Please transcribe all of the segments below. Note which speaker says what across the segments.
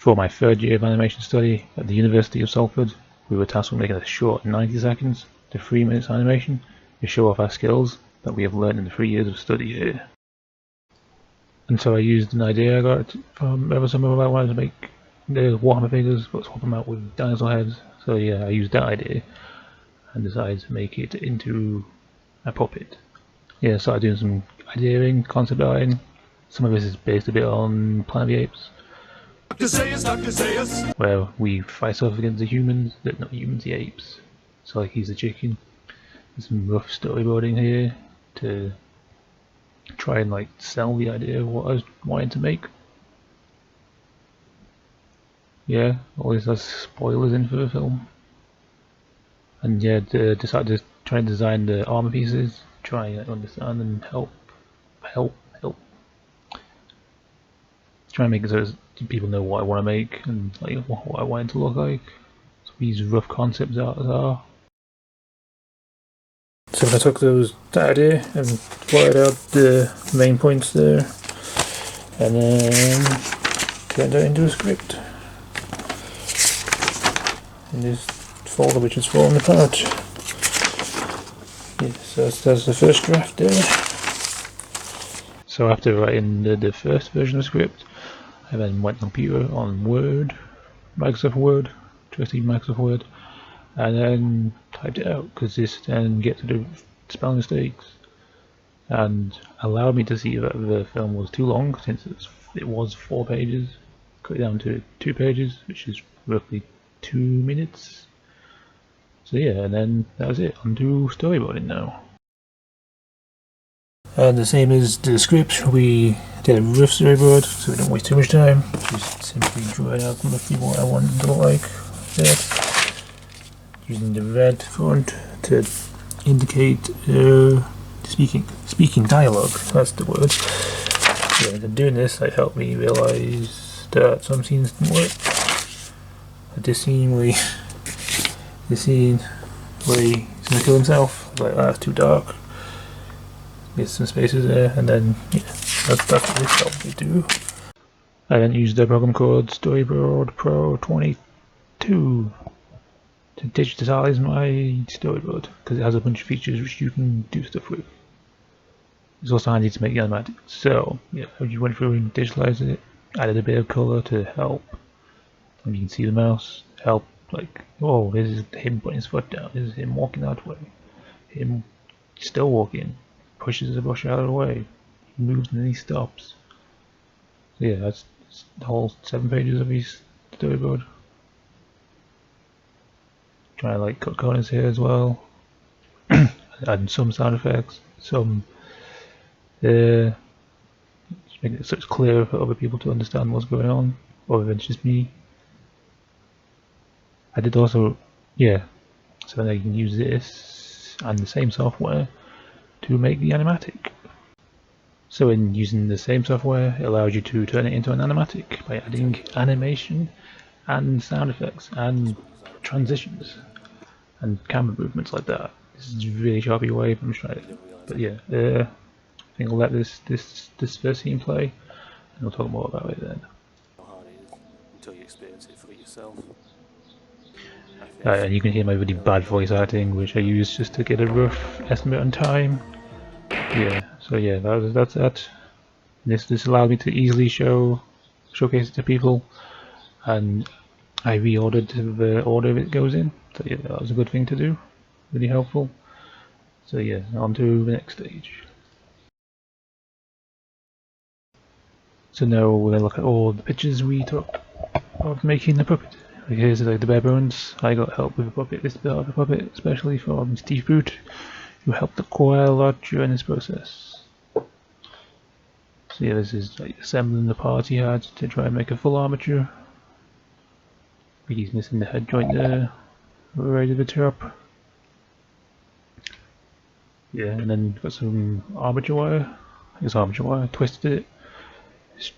Speaker 1: For my third year of animation study at the University of Salford, we were tasked with making a short 90 seconds to 3 minutes animation to show off our skills that we have learned in the 3 years of study here. And so I used an idea I got from ever summer about wanting to make the Warhammer figures but swap them out with dinosaur heads. So yeah, I used that idea and decided to make it into a puppet. Yeah, started doing some ideating, concept arting. Some of this is based a bit on Planet of the Apes,
Speaker 2: Dr. Zaius.
Speaker 1: where we fight off against the humans, not humans, the apes. So like he's the chicken. There's some rough storyboarding here to try and like sell the idea of what I was wanting to make. Yeah, all this has spoilers in for the film. And yeah, decided to try and design the armor pieces, try and understand and help. Try and make it so people know what I want to make and like what I want it to look like. So these rough concepts are. So I took that idea and plotted out the main points there, and then turned it into a script in this folder which is falling apart. Yeah, so that's the first draft there. So after writing the first version of the script, I then went on the computer on Word, Microsoft Word, trusty Microsoft Word, and then typed it out because this then gets to do spelling mistakes and allowed me to see that the film was too long since it was 4 pages. Cut it down to 2 pages, which is roughly 2 minutes. So yeah, and then that was it. On to storyboarding now. And the same as the script, we did a rough storyboard so we don't waste too much time. Just simply drawing out roughly what I want it to look like. There. Using the red font to indicate speaking dialogue. That's the word. Yeah, and doing this like helped me realise that some scenes didn't work. Like this scene where he's gonna kill himself, like that's too dark. Get some spaces there, and then yeah, that's what this helped me do. I then used the program called Storyboard Pro 22 to digitize my storyboard because it has a bunch of features which you can do stuff with. It's also handy to make the animatic. So yeah, I just went through and digitalized it, added a bit of color to help. And you can see the mouse help, like, oh, this is him putting his foot down, this is him walking that way, him still walking, pushes the brush out of the way, he moves and then he stops. So yeah, that's the whole 7 pages of his storyboard. Try to like cut corners here as well. Adding some sound effects, some just making it so it's clear for other people to understand what's going on, other than just me. I did also, yeah, so then I can use this and the same software to make the animatic. So in using the same software, it allows you to turn it into an animatic by adding animation and sound effects and transitions and camera movements like that. This is a really choppy way, but I'm trying it. But yeah, I think I'll let this first scene play, and we'll talk more about it then.
Speaker 2: How hard it is until you experience it for yourself.
Speaker 1: And you can hear my really bad voice acting, which I use just to get a rough estimate on time. Yeah, so yeah, that's that. This allowed me to easily showcase it to people, and I reordered the order it goes in. So yeah, that was a good thing to do, really helpful. So yeah, on to the next stage. So now we're gonna look at all the pictures we took of making the puppet. Like here's like the bare bones. I got help with the puppet, this bit of the puppet, especially from Steve Boot, who helped quite a lot during this process. So yeah, this is like assembling the parts he had to try and make a full armature. He's missing the head joint there, right at the top. Yeah, and then got some armature wire. I guess armature wire, twisted it. Just,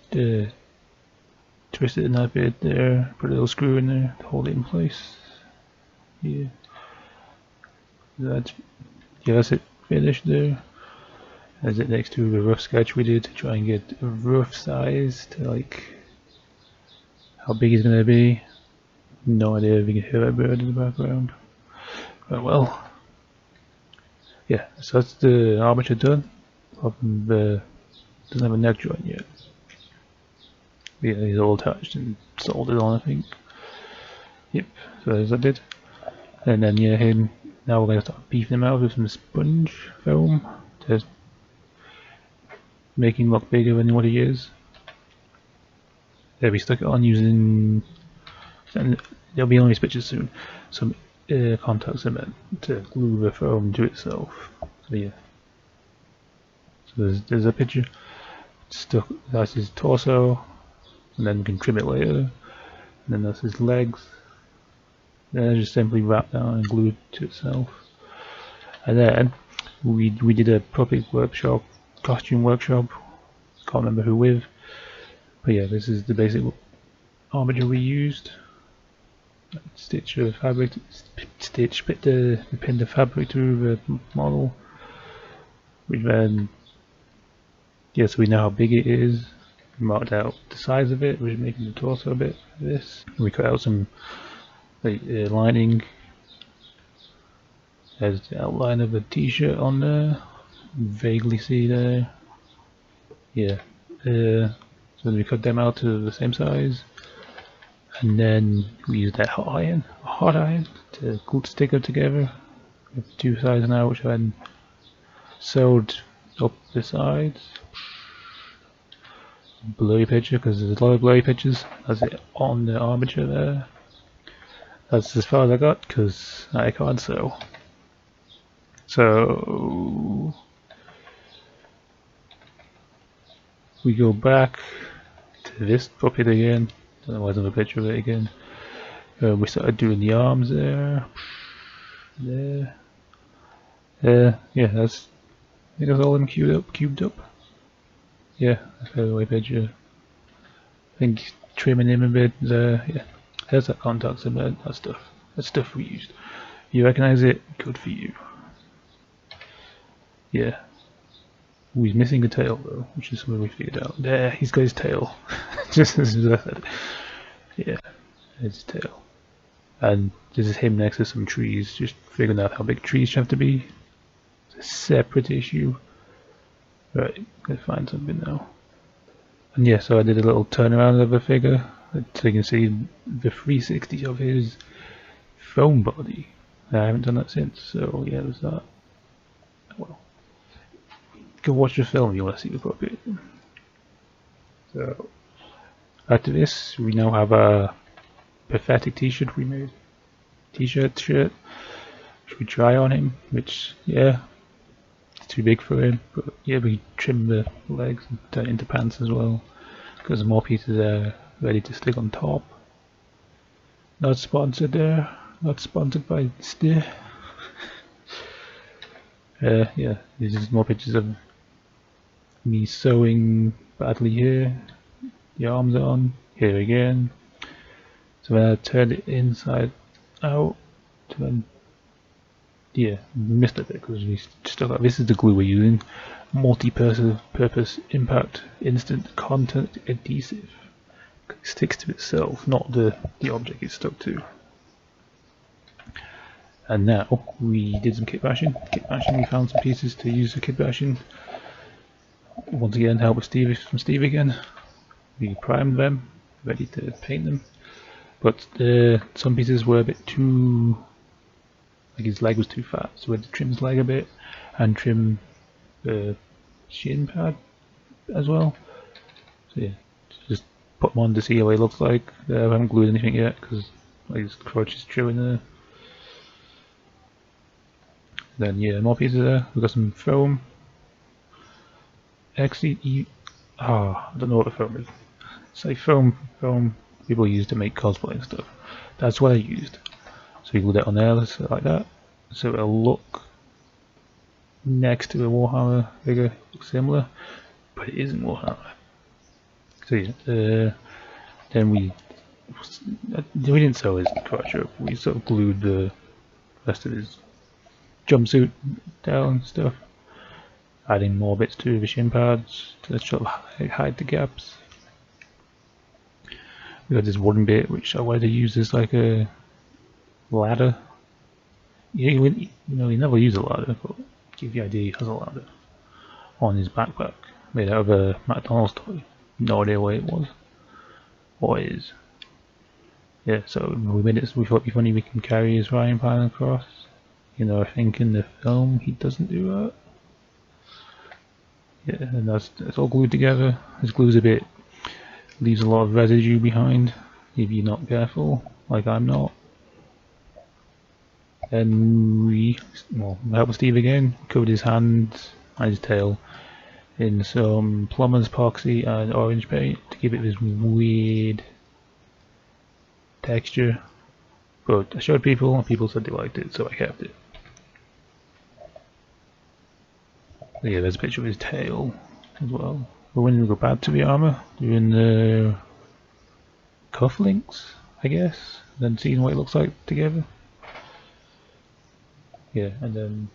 Speaker 1: twisted in that bit there, put a little screw in there to hold it in place. Yeah. That's it finished there. That's it next to the rough sketch we did to try and get a rough size to like How big he's going to be, no idea if you can hear that bird in the background. But well, yeah, so that's the armature done. Doesn't have a neck joint yet. Yeah, he's all attached and soldered on, I think. Yep, so as I did. And then yeah, now we're going to start beefing him out with some sponge foam to make him look bigger than what he is. Yeah, we stuck it on using, and there'll be on these pictures soon, some contact cement to glue the foam to itself. So yeah, so there's a picture. Stuck, that's his torso, and then we can trim it later. And then that's his legs. They're just simply wrapped down and glued to itself. And then we did a puppet workshop, costume workshop. Can't remember who with, but yeah, this is the basic armature we used. Stitch the fabric, pin the fabric to the model. We then, yeah, so we know how big it is. We marked out the size of it, we're making the torso a bit for this. We cut out some lining. There's the outline of the t-shirt on there. Vaguely see there. Yeah. So then we cut them out to the same size. And then we use that hot iron to stick them together with two sides now, which I then sewed up the sides. Blurry picture because there's a lot of blurry pictures. That's it on the armature there. That's as far as I got because I can't sew. So we go back to this puppet again. There wasn't a picture of it again. We started doing the arms there. There. Yeah, I think that's all them cubed up. Yeah, that's the way picture. I think trimming him a bit there. Yeah, there's that contact cement. That stuff. That stuff we used. You recognize it? Good for you. Yeah. Ooh, he's missing a tail though, which is what we figured out. There, he's got his tail. Just as I said. Yeah, there's his tail. And this is him next to some trees, just figuring out how big trees have to be. It's a separate issue. Right, gonna find something now. And yeah, so I did a little turnaround of the figure, so you can see the 360 of his foam body. I haven't done that since, so yeah, there's that. Well, go watch the film if you want to see the puppet. So, after this, we now have a pathetic t-shirt we made. T-shirt, shirt, which we try on him, which, yeah, it's too big for him, but yeah, we trim the legs and turn it into pants as well, because more pieces are ready to stick on top. Not sponsored there, not sponsored by Steer. Yeah, there's just more pictures of me sewing badly here, the arms on, here again. So when I turned it inside out, then yeah, missed a bit because we stuck out. This is the glue we're using, multi-purpose impact instant contact adhesive. It sticks to itself, not the object it's stuck to. And now we did some kit bashing. We found some pieces to use for kit bashing. Once again, help with from Steve again. We primed them, ready to paint them. But some pieces were a bit too, like his leg was too fat, so we had to trim his leg a bit and trim the shin pad as well. So yeah, just put them on to see how he looks like. I haven't glued anything yet because his crotch is true in there. Then yeah, more pieces there. We've got some foam. Actually, I don't know what the foam is. It's like foam people use to make cosplay and stuff. That's what I used. So we glue that on there like that. So it'll look next to a Warhammer figure, similar, but it isn't Warhammer. So yeah, then we didn't sew his crotch up. We sort of glued the rest of his jumpsuit down and stuff, adding more bits to the shin pads to sort of hide the gaps. We got this wooden bit which I wanted to use as like a ladder. Yeah, you never use a ladder, but give you the idea he has a ladder on his backpack made out of a McDonald's toy. No idea what it was. What it is. Yeah, so we thought it'd be funny we can carry his frying pan across. I think in the film he doesn't do that. Yeah, and that's all glued together. This glue's leaves a lot of residue behind if you're not careful, like I'm not. And we helped Steve again, covered his hands and his tail in some plumber's epoxy and orange paint to give it this weird texture. But I showed people and people said they liked it, so I kept it. Yeah, there's a picture of his tail as well. But when we go back to the armor, doing the cufflinks, I guess, then seeing what it looks like together. Yeah, and then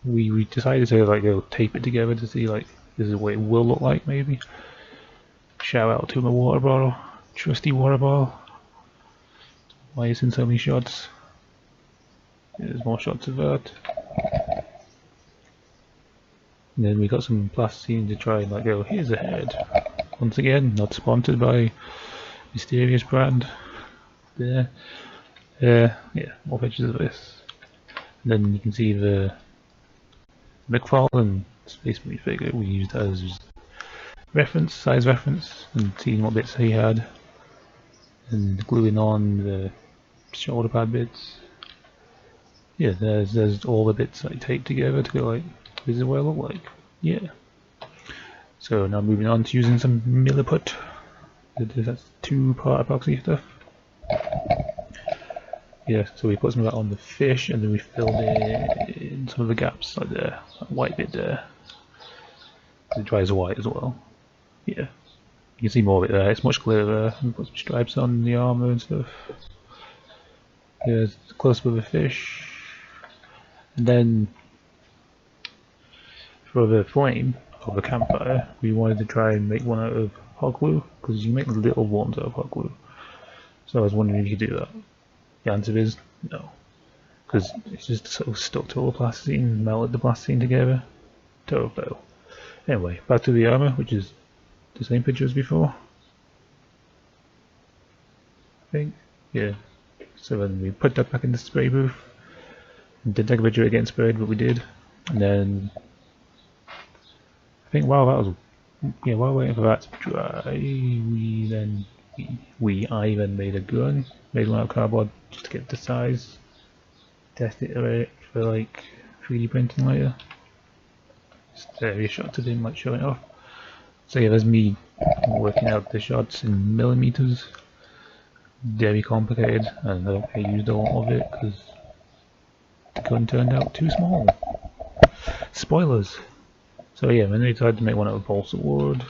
Speaker 1: we decided to like go tape it together to see like this is what it will look like maybe. Shout out to my water bottle, trusty water bottle. Why is in so many shots? Yeah, there's more shots of that. And then we got some plasticine to try and like go, here's a head. Once again, not sponsored by mysterious brand. There. Yeah, more pictures of this. And then you can see the McFarlane Space Marine figure we used as reference, size reference, and seeing what bits he had. And gluing on the shoulder pad bits. Yeah, there's all the bits like taped together to go like, this is what it look like. Yeah. So now moving on to using some milliput. That's 2-part epoxy stuff. Yeah, so we put some of that on the fish and then we filled in some of the gaps like there, that white bit there. It dries white as well. Yeah. You can see more of it there, it's much clearer. We put some stripes on the armour and stuff. Here's a close up of the fish. And then for the flame of the campfire, we wanted to try and make one out of hot glue, because you can make little ones out of hot glue. So I was wondering if you could do that. The answer is no, because it's just sort of stuck to all the plasticine, melted the plasticine together. Total fail. Anyway, back to the armour, which is the same picture as before. I think. Yeah. So then we put that back in the spray booth. Didn't take a picture of it getting sprayed, but we did. And then I think while waiting for that to dry, I then made a gun, made one out of cardboard just to get the size, test it for like 3D printing later. Just various shots of him like showing it off. So yeah, there's me working out the shots in millimeters. Very complicated, and I used a lot of it because the gun turned out too small. Spoilers! So yeah, then we decided to make one out of balsa wood,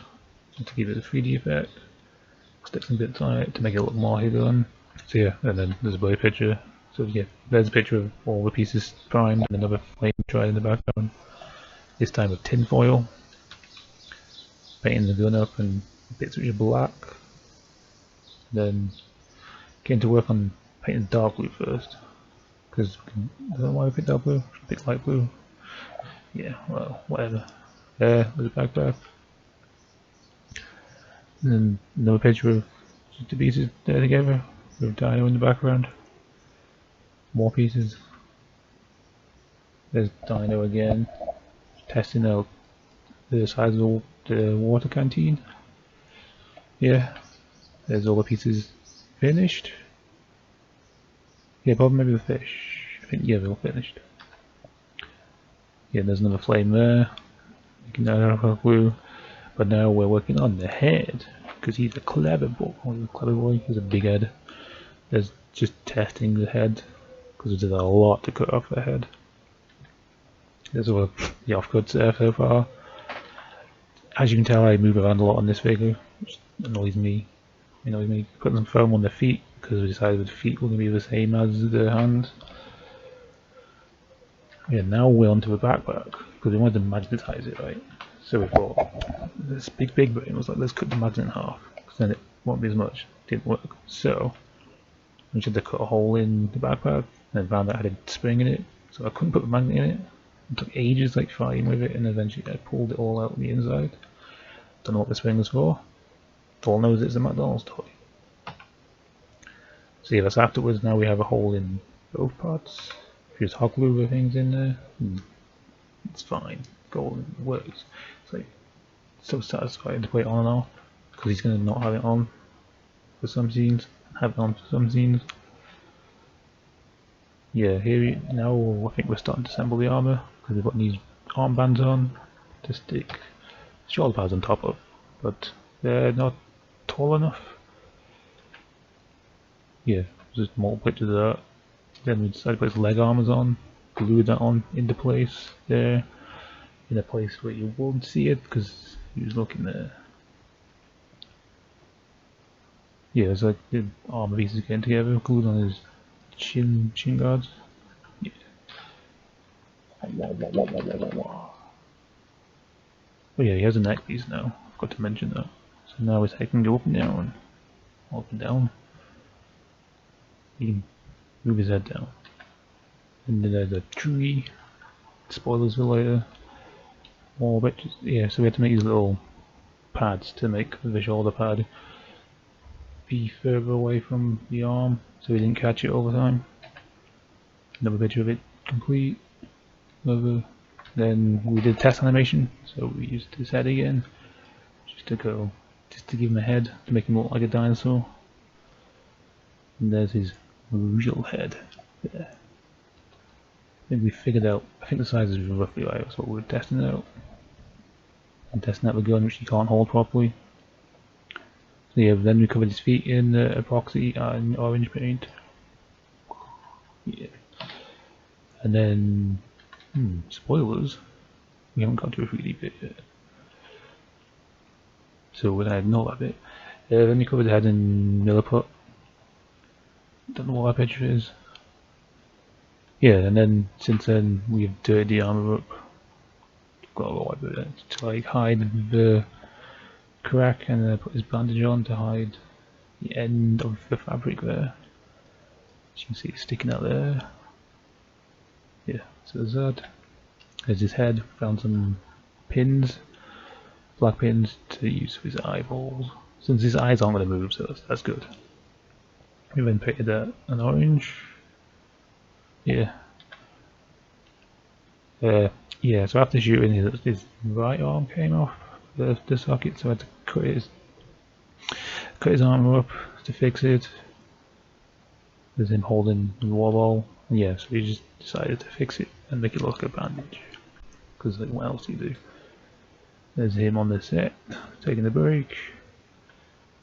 Speaker 1: just to give it a 3D effect. Stick some bits on it to make it look more like a gun. So yeah, and then there's a blade picture. So yeah, there's a picture of all the pieces primed and another flame dried in the background. This time with tin foil. Painting the gun up and bits which are black. Then getting to work on painting dark blue first. Because I don't know why we picked dark blue, we picked light blue. Yeah, well, whatever. There's a backpack. And then another picture of just the pieces there together, with Dino in the background. More pieces. There's Dino again, testing out the size of the water canteen. Yeah, there's all the pieces finished. Yeah, probably maybe the fish. I think, yeah, they're all finished. Yeah, there's another flame there. You can now have glue. But now we're working on the head, because he's a clever boy. He's a big head. There's just testing the head, because there's a lot to cut off the head. There's all the offcuts there so far. As you can tell, I move around a lot on this figure, which annoys me. Putting some foam on the feet, because we decided the feet were going to be the same as the hands. Yeah, now we're onto the backpack, because we wanted to magnetize it, right? So we thought, this big brain was like, let's cut the magnet in half, because then it won't be as much. Didn't work. So I just had to cut a hole in the backpack and found that I had a spring in it, so I couldn't put the magnet in it. It took ages like fighting with it, and eventually I pulled it all out on the inside. Don't know what the spring was for. All knows it's a McDonald's toy. So yeah, that's afterwards. Now we have a hole in both parts. If you just hot glue the things in there, it's fine. Golden works. It's like so satisfying to put it on and off, because he's gonna not have it on for some scenes, have it on for some scenes. Yeah, here now I think we're starting to assemble the armor, because we've got these armbands on to stick shoulder pads on top of, but they're not tall enough. Yeah, just multiple pictures of that. Then we decided to put his leg armors on, glue that on into place there, in a place where you won't see it because he was looking there. Yeah, it's like the armor pieces getting together, glued on his shin guards. Yeah. Oh yeah, he has a neck piece now. I forgot to mention that. So now his head can go up and down. Up and down. He can move his head down. And then there's a tree. Spoilers for later. More bitches. Yeah, so we had to make these little pads to make the shoulder pad be further away from the arm so we didn't catch it over time. Another picture of it complete. Then we did test animation, so we used his head again just to give him a head to make him look like a dinosaur. And there's his real head there. I think we figured out, I think the size is roughly right, that's what we were testing out. And testing out the gun, which he can't hold properly. So yeah, then we covered his feet in epoxy and orange paint. Yeah. And then, spoilers, we haven't got to a 3D bit yet. So we're gonna ignore that bit. Then we covered the head in Milliput. Don't know what that picture is. Yeah, and then since then we've dirtied the armor up. Got a lot of it to like hide the crack, and then put his bandage on to hide the end of the fabric there. As you can see, it's sticking out there. Yeah, so there's that. There's his head. Found some pins, black pins to use for his eyeballs. Since his eyes aren't going to move, so that's good. We then painted that an orange. Yeah. Yeah, so after shooting, his right arm came off the socket, so I had to cut his arm up to fix it. There's him holding the wall ball, and yeah, so we just decided to fix it and make it look like a bandage, because like, what else do you do? There's him on the set, taking the break.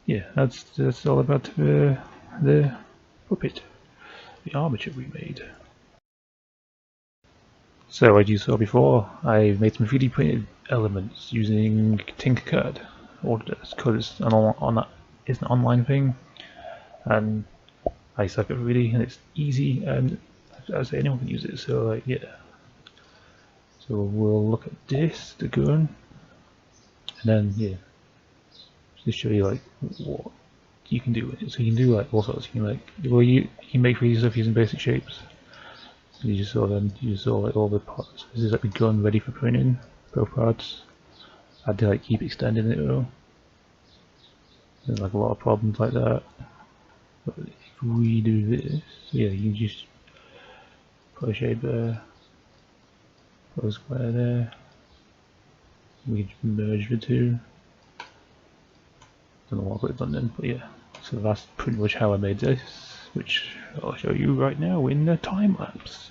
Speaker 1: Yeah, that's all about the puppet, the armature we made. So as you saw before, I made some 3D printed elements using Tinkercad. Because it's an online thing, and I suck at 3D, and it's easy, and as I say, anyone can use it. So like, yeah. So we'll look at this, the gun, and then yeah, just show you like what you can do with it. So you can do like all sorts. You can like, well, you can make 3D stuff using basic shapes. You just saw like all the parts. This is like the gun ready for printing, both parts. I had to like keep extending it though. There's like a lot of problems like that. But if we do this, yeah, you can just put a shape there, put a square there. We can merge the two. Don't know what I could have done then, but yeah. So that's pretty much how I made this, which I'll show you right now in the time lapse.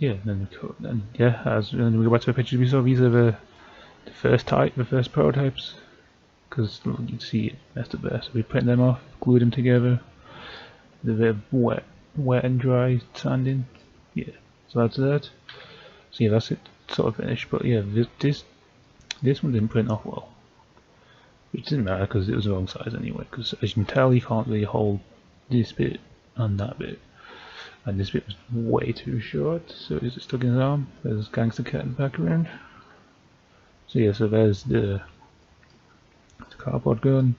Speaker 1: yeah, then then we go back to the pictures we saw. These are the first type, the first prototypes, because you can see it messed up there. So we print them off, glued them together. They're a bit wet and dry sanding. Yeah, so that's that. So yeah, that's it, sort of finished. But yeah, this one didn't print off well, which didn't matter because it was the wrong size anyway. Because as you can tell, you can't really hold this bit and that bit. And this bit was way too short, so it's stuck in his arm. There's Gangster Cat in the background. So yeah, so there's the cardboard gun,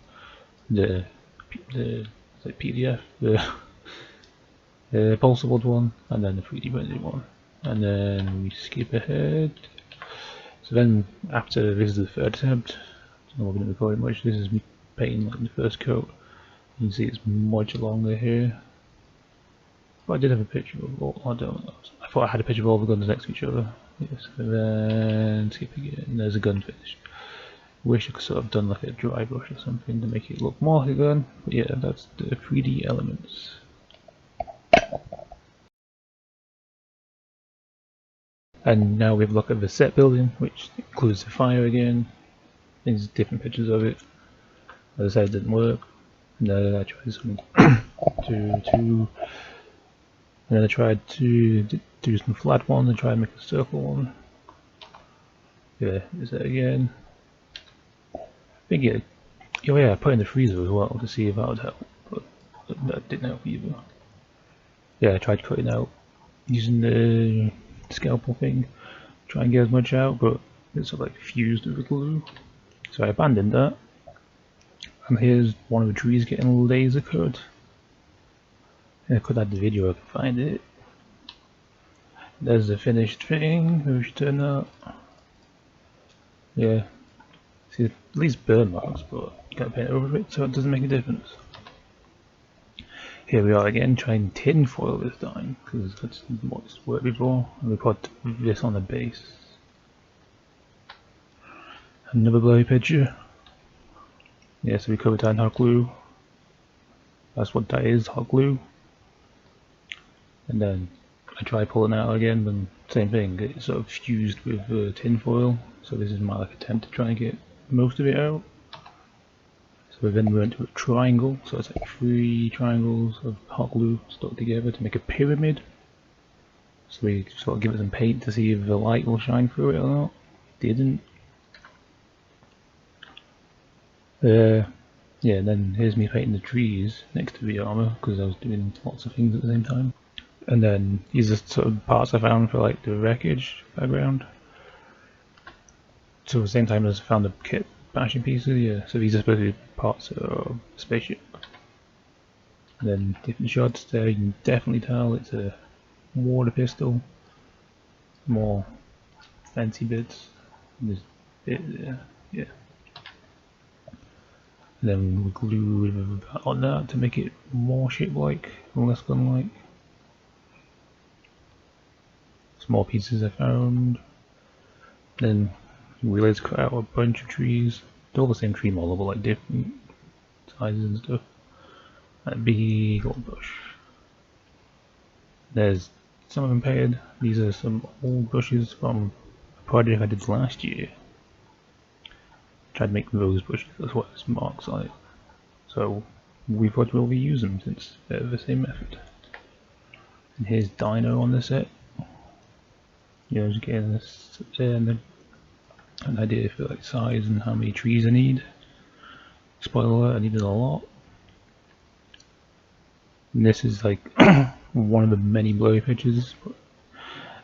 Speaker 1: the like PDF, the pulsable one, and then the 3D printed one. And then we skip ahead. So then after this is the third attempt. I don't know if I'm going to record it much. This is me painting like the first coat. You can see it's much longer here. But I did have a picture of all, I don't know. I thought I had a picture of all the guns next to each other. Yes, and then skip again, and there's a gun finished. Wish I could sort of done like a dry brush or something to make it look more like a gun. But yeah, that's the 3D elements. And now we have a look at the set building, which includes the fire again. There's different pictures of it. As I said, it didn't work. And then I tried something and then I tried to do some flat ones and try and make a circle one. Yeah, is that again? I think yeah, I put in the freezer as well to see if that would help, but that didn't help either. Yeah, I tried cutting out using the scalpel thing, try and get as much out, but it's sort of like fused with the glue. So I abandoned that. And here's one of the trees getting laser cut. I could add the video if I can find it. There's the finished thing. Maybe we should turn that. Yeah. See, at least burn marks, but you can't paint over it, so it doesn't make a difference. Here we are again, trying tin foil this time, because that's what's worked before. And we put this on the base. Another blurry picture. Yeah, so we covered that in hot glue. That's what that is, hot glue. And then I try pulling it out again, but same thing, it's sort of fused with tin foil. So this is my attempt to try and get most of it out. So we then went to a triangle, so it's like 3 triangles of hot glue stuck together to make a pyramid. So we sort of give it some paint to see if the light will shine through it or not. It didn't. Yeah, then here's me painting the trees next to the armor because I was doing lots of things at the same time. And then these are sort of parts I found for like the wreckage background. So at the same time as I found the kit bashing pieces, yeah, so these are supposed to be parts of a spaceship. And then different shots there, you can definitely tell it's a water pistol. More fancy bits. This bit there, yeah. And then we glue on that to make it more ship-like, less gun-like. Some more pieces I found. Then we realized cut out a bunch of trees. They're all the same tree model, but like different sizes and stuff. That big old bush. There's some of them painted. These are some old bushes from a project I did last year. Tried to make rose bushes, that's what this marks on it. So we thought we'll reuse them since they're the same method. And here's Dino on the set. You know, just getting this and an idea for like size and how many trees I need. Spoiler alert, I needed a lot. And this is like one of the many blurry pictures.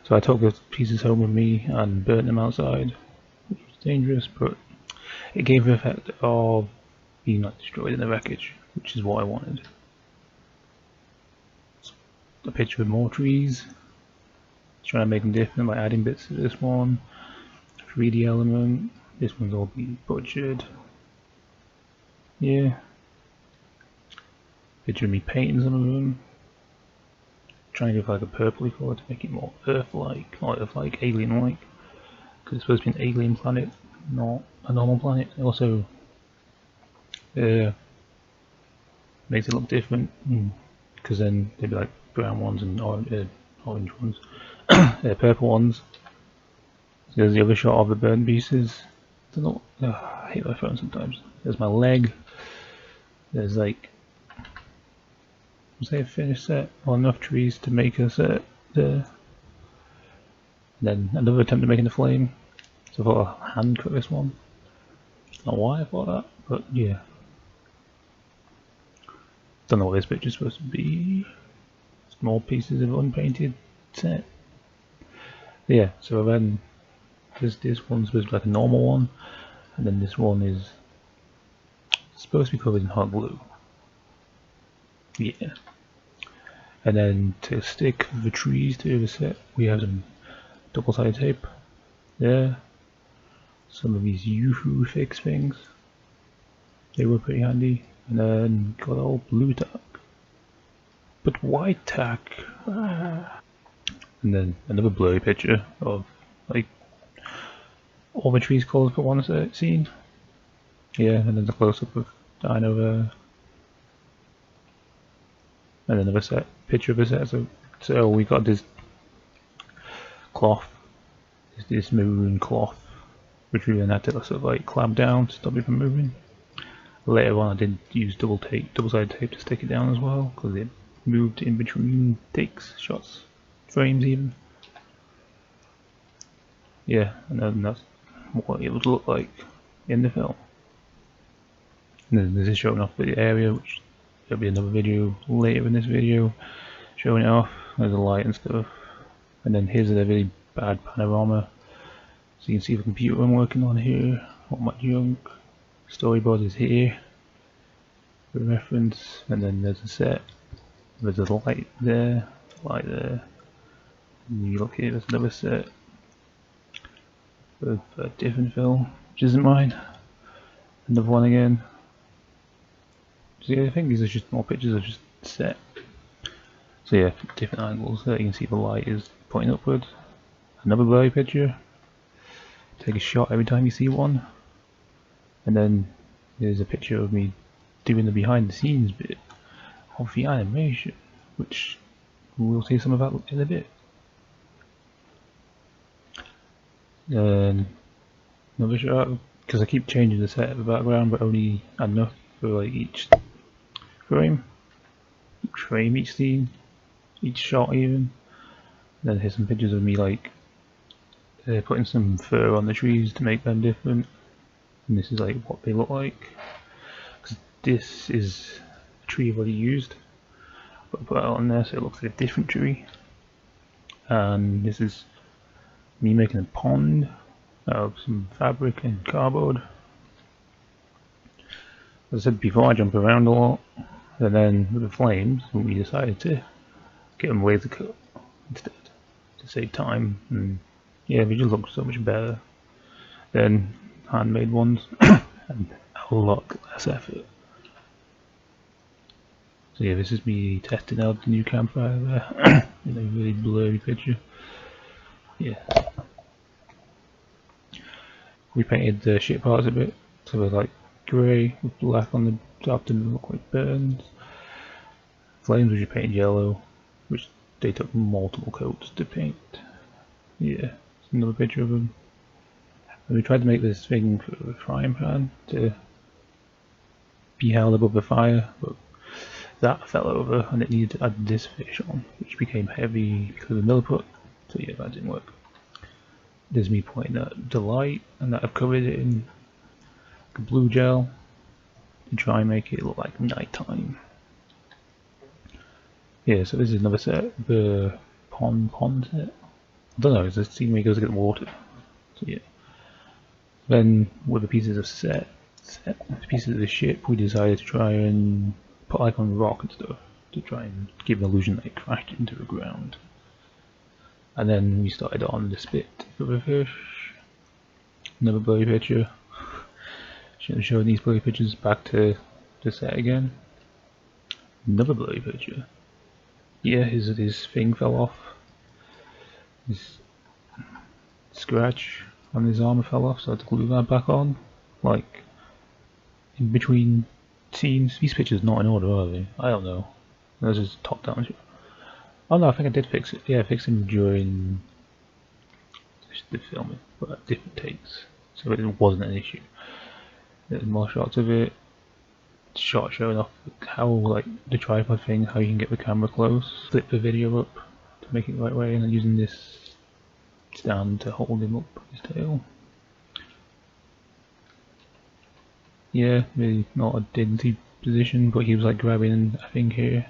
Speaker 1: So I took the pieces home with me and burnt them outside, which was dangerous, but it gave the effect of being like destroyed in the wreckage, which is what I wanted. A picture with more trees, trying to make them different by adding bits to this one. 3D element, this one's all been butchered. Yeah. Picture of me painting some of them. Trying to go for like a purpley colour to make it more Earth-like, not Earth-like, alien-like. Because it's supposed to be an alien planet, not a normal planet. It also makes it look different, because then there'd be like brown ones and orange ones. They're purple ones. So there's the other shot of the burnt pieces. Don't know. I hate my phone sometimes. There's my leg. There's like, say a finished set, or enough trees to make a set there. And then another attempt at making a flame. So I thought I'd hand cut this one. Not why I thought that, but yeah. Don't know what this picture's supposed to be. Small pieces of unpainted set. Yeah, so then this one's supposed to be like a normal one, and then this one is supposed to be covered in hot glue. Yeah. And then to stick the trees to the set, we have some double-sided tape there. Some of these Yoo-hoo fix things. They were pretty handy. And then got all blue tack. But white tack. And then another blurry picture of like all the trees colours for one scene. Yeah, and then the close-up of Dino there. And another picture of a set. So we got this cloth, this maroon cloth, which we then had to sort of like clamp down to stop it from moving. Later on I did use double-sided tape to stick it down as well, because it moved in between takes, shots, frames even. Yeah, and then that's what it would look like in the film. And then this is showing off the area, which there'll be another video later in this video showing it off. There's a light and stuff. And then here's a really bad panorama, so you can see the computer I'm working on here, all my junk. Storyboard is here for reference, and then there's a set. There's a light there, and you look here, there's another set with a different film, which isn't mine. Another one again. So yeah, I think these are just more pictures of just set. So yeah, different angles there, you can see the light is pointing upwards. Another blurry picture. Take a shot every time you see one. And then there's a picture of me doing the behind the scenes bit of the animation, which we'll see some of that in a bit. And another shot, because I keep changing the set of the background, but only enough for like each frame, each scene, each shot even. And then here's some pictures of me like putting some fur on the trees to make them different. And this is like what they look like, because this is a tree I've already used, but I put that on there so it looks like a different tree. And this is me making a pond out of some fabric and cardboard. As I said before, I jump around a lot, and then with the flames we decided to get them laser cut instead to save time, and yeah, they just look so much better than handmade ones and a lot less effort. So yeah, this is me testing out the new campfire there in a really blurry picture. Yeah. We painted the shit parts a bit, so they're like grey with black on the top to look like burns. Flames which are painted yellow, which they took multiple coats to paint. Yeah, it's another picture of them. And we tried to make this thing for the frying pan to be held above the fire, but that fell over and it needed to add this fish on, which became heavy because of the milliput, so yeah, that didn't work. There's me pointing at the light, and that I've covered it in blue gel to try and make it look like nighttime. Yeah, so this is another set, the pond set. I don't know, it's a scene where he goes to get water. So yeah. Then with the pieces of pieces of the ship, we decided to try and put like on rock and stuff to try and give an illusion that it crashed into the ground. And then we started on the spit of a fish. Another blurry picture. Should have shown these blurry pictures back to the set again. Another blurry picture. Yeah, his thing fell off. His scratch on his armor fell off, so I had to glue that back on. Like, in between scenes. These pictures not in order, are they? I don't know. That's just top down shot. Oh no, I think I did fix it. Yeah, I fixed him during the filming, but at different takes, so it wasn't an issue. There's more shots of it. Shot showing off how, like, the tripod thing, how you can get the camera close. Flip the video up to make it the right way, and then using this stand to hold him up his tail. Yeah, really not a dignity position, but he was like grabbing, I think, here.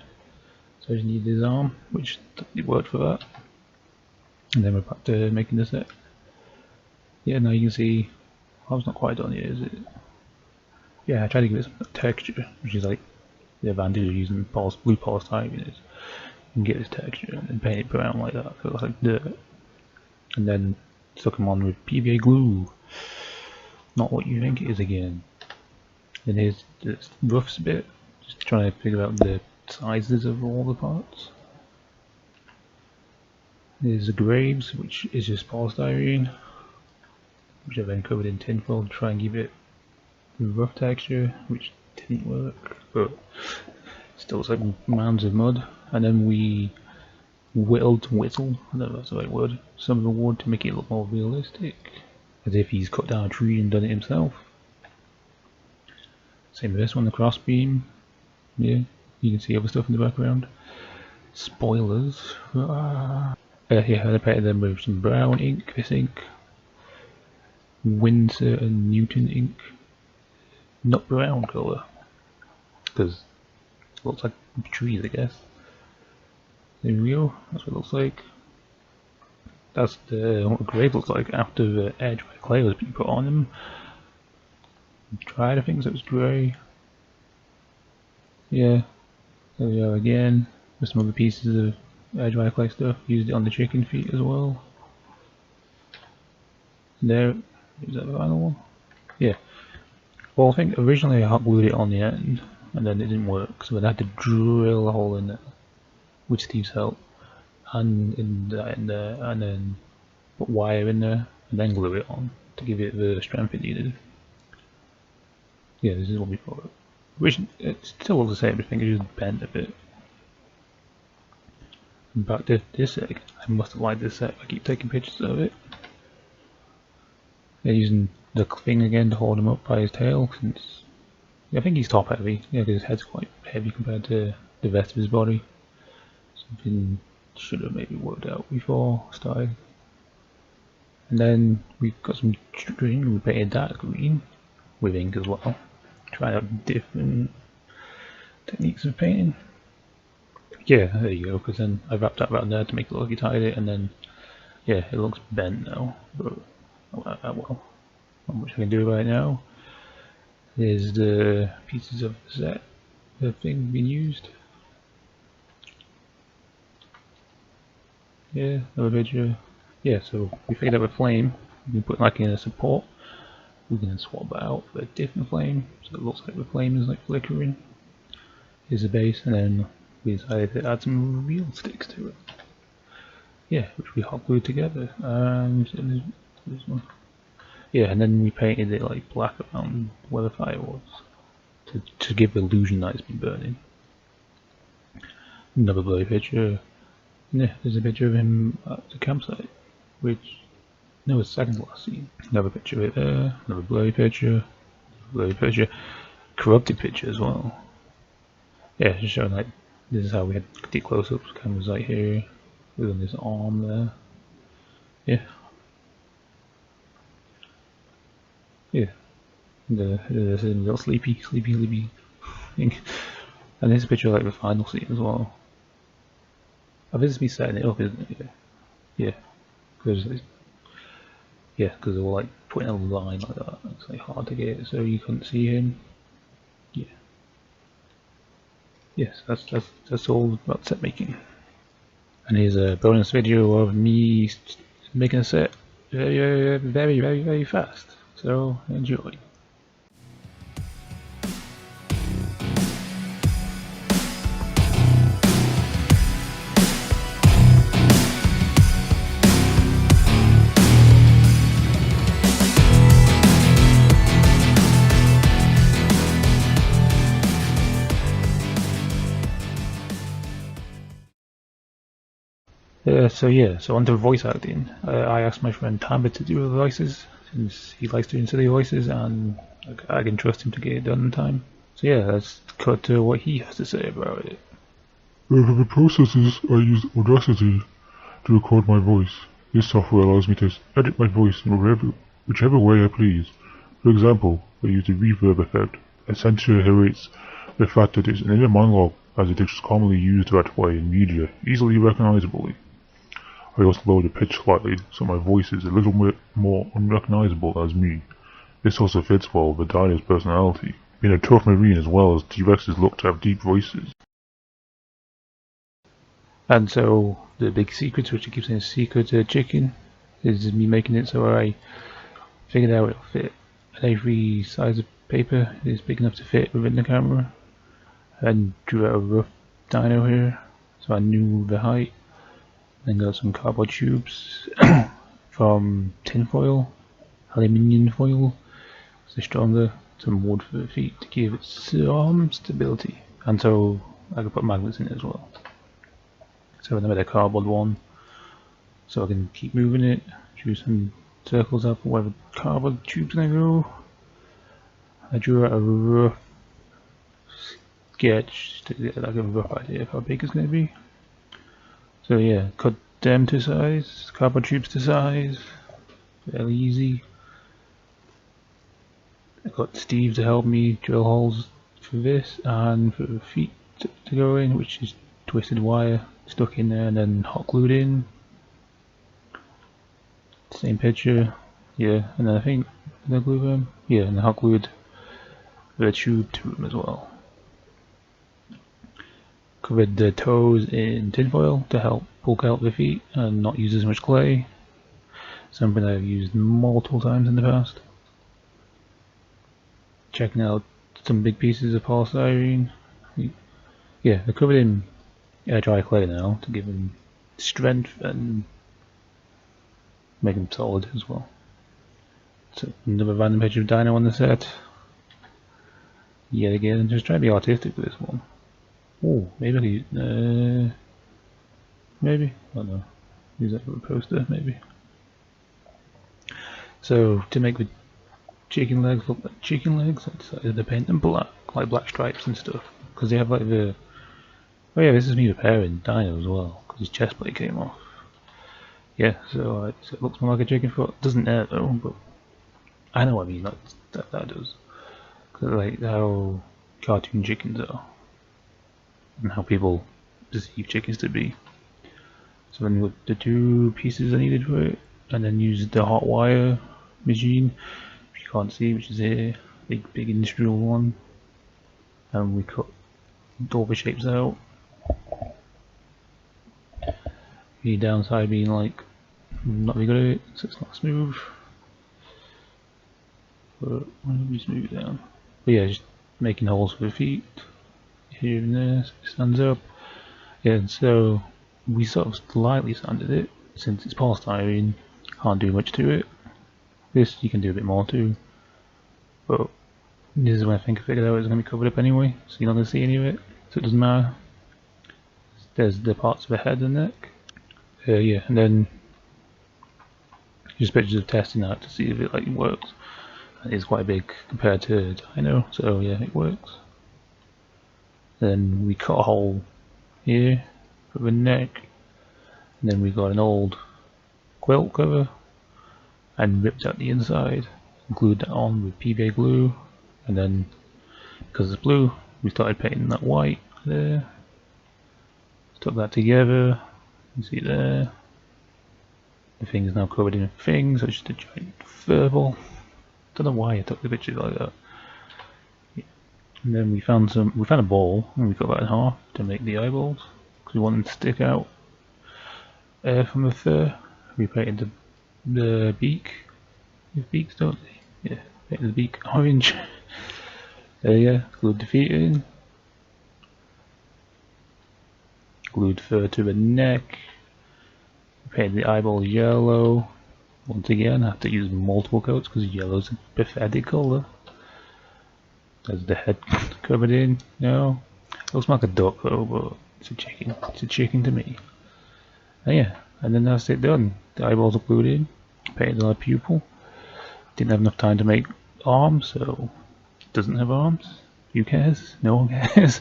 Speaker 1: So I just needed his arm, which it worked for that. And then we're back to making the set. Yeah, now you can see, I was not quite done yet, is it? Yeah, I tried to give it some texture, which is like the advantage of using blue polystyrene is you can get this texture and then paint it brown like that, so it looks like dirt. And then stuck them on with PVA glue. Not what you think it is again. Then here's the roughs bit, just trying to figure out the sizes of all the parts. There's the graves, which is just polystyrene, which I've then covered in tinfoil to try and give it the rough texture, which didn't work, but still looks like mounds of mud. And then we whittled, I don't know if that's the right word, some of the wood to make it look more realistic, as if he's cut down a tree and done it himself. Same with this one, the crossbeam. Yeah, you can see other stuff in the background. Spoilers. Yeah, I painted them with some brown ink, this ink. Windsor and Newton ink. Not brown colour, because it looks like trees, I guess. There we go, that's what it looks like. That's what the grave looks like after the edge where the clay was being put on them. Dried, I think, so it was grey. Yeah, there we are again, with some other pieces of edge wire clay stuff. Used it on the chicken feet as well. There, is that the final one? Yeah. Well, I think originally I hot glued it on the end, and then it didn't work, so I had to drill a hole in it with Steve's help, and in there, and then put wire in there, and then glue it on to give it the strength it needed. Yeah, this is what we thought. Which it still looks the same, I think it just bent a bit. And back to this egg, I must have liked this set. I keep taking pictures of it. They're using the thing again to hold him up by his tail, since I think he's top heavy. Yeah, because his head's quite heavy compared to the rest of his body. Something should have maybe worked out before I started. And then we got some string, we painted that green with ink as well. Trying out different techniques of painting. Yeah, there you go, because then I wrapped that around there to make it look like you tied it, and then yeah, it looks bent now, but well, not much I can do right now. There's the pieces of the set, the thing being used. Yeah, another picture. Yeah, so we figured out a flame, we can put like in a support, we can then swap that out for a different flame, so it looks like the flame is like flickering. Here's the base, and then we decided to add some real sticks to it. Yeah, which we hot glued together. This one. Yeah, and then we painted it like black around where the fire was to give the illusion that it's been burning. Another blurry picture. Yeah, there's a picture of him at the campsite, which no, it's second to last scene. Another picture right there. Another blurry picture. Blurry picture. Corrupted picture as well. Yeah, just showing like this is how we had the close-ups. Cameras right here, with on this arm there. Yeah. Yeah. There's a little sleepy thing. And there's a picture of like the final scene as well. I think it's me setting it up, isn't it? Yeah. Because because they were like putting a line like that. It's like hard to get, so you couldn't see him. Yeah. Yes, that's all about set making. And here's a bonus video of me making a set very fast. So enjoy. So onto voice acting. I asked my friend Tambit to do the voices, since he likes doing silly voices, and I can trust him to get it done in time. So yeah, let's cut to what he has to say about it.
Speaker 3: For the processes, I use Audacity to record my voice. This software allows me to edit my voice in whichever way I please. For example, I use the reverb effect. Accentuates the fact that it's an inner monologue, as it is commonly used that way in media, easily recognizably. I also lower the pitch slightly, so my voice is a little bit more unrecognizable as me. This also fits well with the dino's personality, being a tough marine as well as T-Rexes look to have deep voices.
Speaker 1: And so the big secret, which he keeps saying secret to chicken, is me making it so I figured out it'll fit at every size of paper is big enough to fit within the camera, and drew out a rough dino here, so I knew the height. Then got some cardboard tubes from tin foil, aluminium foil, so stronger, some wood for the feet to give it some stability, and so I could put magnets in it as well. So then I made a cardboard one, so I can keep moving it, drew some circles up where the cardboard tube's gonna go. I drew out a rough sketch to get like a rough idea of how big it's gonna be. So yeah, cut them to size, cardboard tubes to size, fairly easy. I got Steve to help me drill holes for this and for the feet to go in, which is twisted wire stuck in there and then hot glued in. Same picture, yeah, and then I think did I glue them? Yeah, and I hot glued the tube to them as well. Covered the toes in tinfoil to help bulk out the feet and not use as much clay. Something I've used multiple times in the past. Checking out some big pieces of polystyrene. Yeah, they're covered in dry clay now to give them strength and make them solid as well. So another random picture of Dino on the set. Yet again, just trying to be artistic with this one. Oh, maybe maybe, I don't know. Use that for a poster, maybe. So to make the chicken legs look like chicken legs, I decided to paint them black, like black stripes and stuff, because they have like the. Oh yeah, this is me repairing Dino as well, because his chest plate came off. Yeah, so it looks more like a chicken foot. Doesn't there though, but I know what I mean. That does, because like how cartoon chickens are, and how people perceive chickens to be. So then with the two pieces I needed for it, and then used the hot wire machine, which you can't see, which is here, big industrial one, and we cut all the shapes out. The downside being like not very good at it, so it's not smooth. But why don't we smooth it down? But yeah, just making holes for the feet here and there, so it stands up. Yeah, and so we sort of slightly sanded it, since it's polystyrene, can't do much to it. This you can do a bit more to, but this is when I think I figured out it's going to be covered up anyway, so you're not going to see any of it, so it doesn't matter. There's the parts of the head and neck. Yeah, and then just pictures of testing out to see if it like works. And it's quite big compared to Dino, so yeah, it works. Then we cut a hole here for the neck, and then we got an old quilt cover and ripped out the inside, glued that on with PVA glue, and then because it's blue, we started painting that white there. Stuck that together. You see there. The thing is now covered in a thing, so it's just a giant furball. Don't know why I took the picture like that. Yeah. And then we found a ball, and we cut that in half to make the eyeballs, because we want them to stick out from the fur. We painted the beak. With beaks, don't they? Yeah, painted the beak orange. There you go. Glued the feet in. Glued fur to the neck. Painted the eyeball yellow. Once again, I have to use multiple coats because yellow's a pathetic colour. There's the head covered in. No, it looks like a duck though, but it's a chicken. It's a chicken to me. And yeah, and then that's it done. The eyeballs are glued in, painted on a pupil. Didn't have enough time to make arms, so it doesn't have arms. Who cares? No one cares.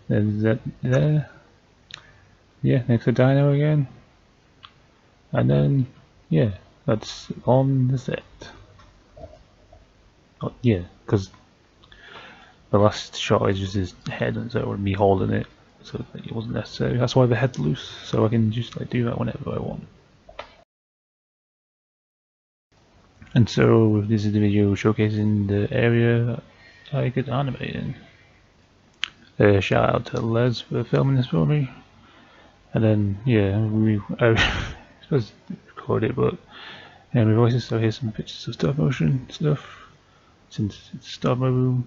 Speaker 1: There's that there. Yeah, next to Dino again. And then, yeah, that's on the set. Oh, yeah, because the last shot is just his head, and so it would be holding it, so it wasn't necessary. That's why the head's loose, so I can just like do that whenever I want. And so this is the video showcasing the area I could animate in. Shout out to Les for filming this for me. And then, yeah, I supposed to record it, but yeah, my voices, so here's some pictures of stop motion stuff. Since it's stop motion,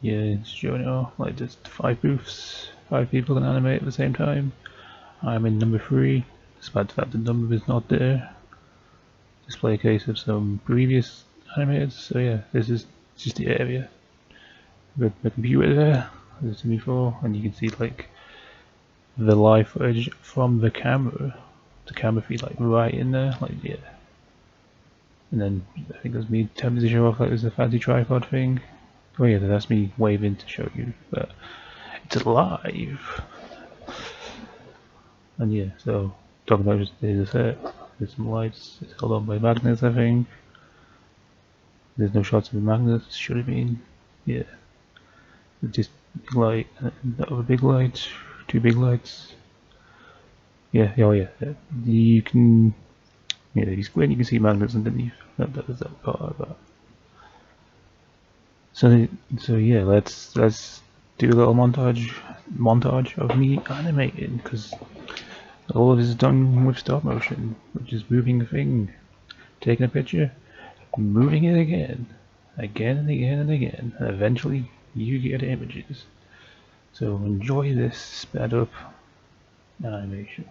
Speaker 1: yeah, it's showing it off. Like there's 5 booths, 5 people can animate at the same time. I'm in number 3, despite the fact the number is not there. Display case of some previous animators, so yeah, this is just the area. With the computer there, as I said before, and you can see like the live footage from the camera feed like right in there, like yeah. And then I think that's me attempting to show off like there's a fancy tripod thing. Oh yeah, that's me waving to show you, but it's live. And yeah, so talking about just there's a set, there's some lights, it's held on by magnets I think. There's no shots of the magnets, should have been. Yeah. Just big light, another big light, 2 big lights. Yeah, oh yeah. You can, yeah, if you squint, you can see magnets underneath. That part of that. So yeah, let's do a little montage of me animating, because all of this is done with stop motion, which is moving the thing, taking a picture, moving it again and again and again, and eventually you get images. So enjoy this sped up animation.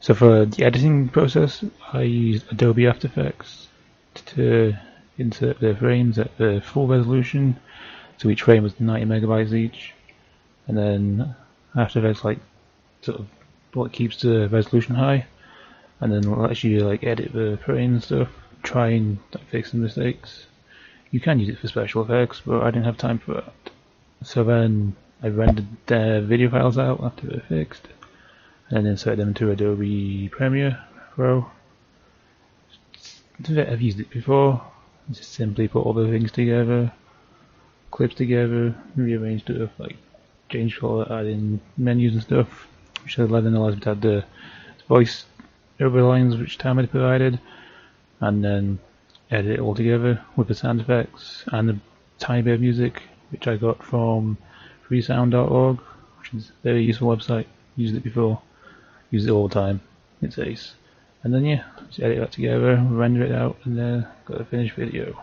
Speaker 1: So for the editing process, I used Adobe After Effects to insert the frames at the full resolution. So each frame was 90 megabytes each, and then After Effects like sort of what keeps the resolution high, and then lets you like edit the frame and stuff, try and like, fix the mistakes. You can use it for special effects, but I didn't have time for that. So then I rendered the video files out after they're fixed, and then insert them into Adobe Premiere Pro. I've used it before. Just simply put all the things together, clips together, rearrange stuff, like change color, add in menus and stuff, which then allows me to add the voice over lines which Tam had provided, and then edit it all together with the sound effects and a tiny bit of music which I got from freesound.org, which is a very useful website. Used it before. Use it all the time. It's ace. And then yeah, just edit that together, render it out, and then got a finished video.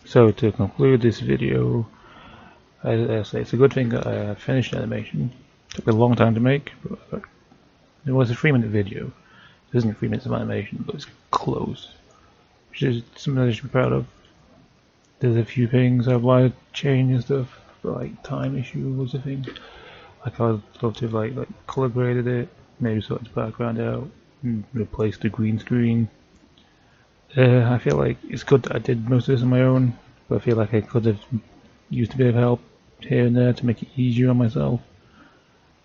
Speaker 1: So to conclude this video, I say it's a good thing that I finished animation. It took a long time to make, but it was a 3-minute video. It isn't 3 minutes of animation, but it's close, which is something I should be proud of. There's a few things I'd like to change and stuff, but like time issue was a thing. Like I'd love to have like color graded it, maybe sort the background out, and replace the green screen. I feel like it's good that I did most of this on my own, but I feel like I could have used a bit of help here and there to make it easier on myself,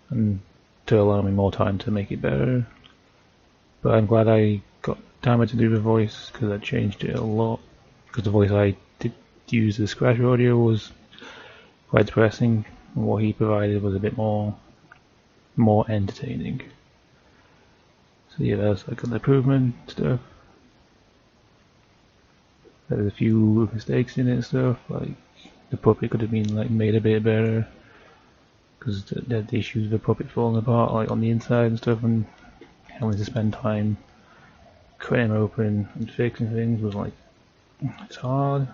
Speaker 1: and to allow me more time to make it better. But I'm glad I got Timer to do the voice, because I changed it a lot, because the voice I did use, the scratch audio, was quite depressing, and what he provided was a bit more entertaining. So yeah, that's like an improvement stuff. There's a few mistakes in it and stuff, like the puppet could have been like made a bit better, because the issues of the puppet falling apart like on the inside and stuff, and having to spend time cutting him open and fixing things was like, it's hard.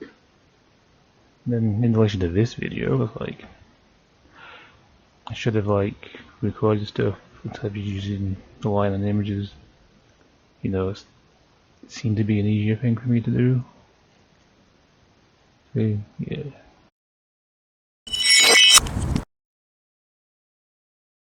Speaker 1: And then in relation to this video, it was like, I should have like recorded stuff instead of using relying on images. You know, it seemed to be an easier thing for me to do. So, yeah.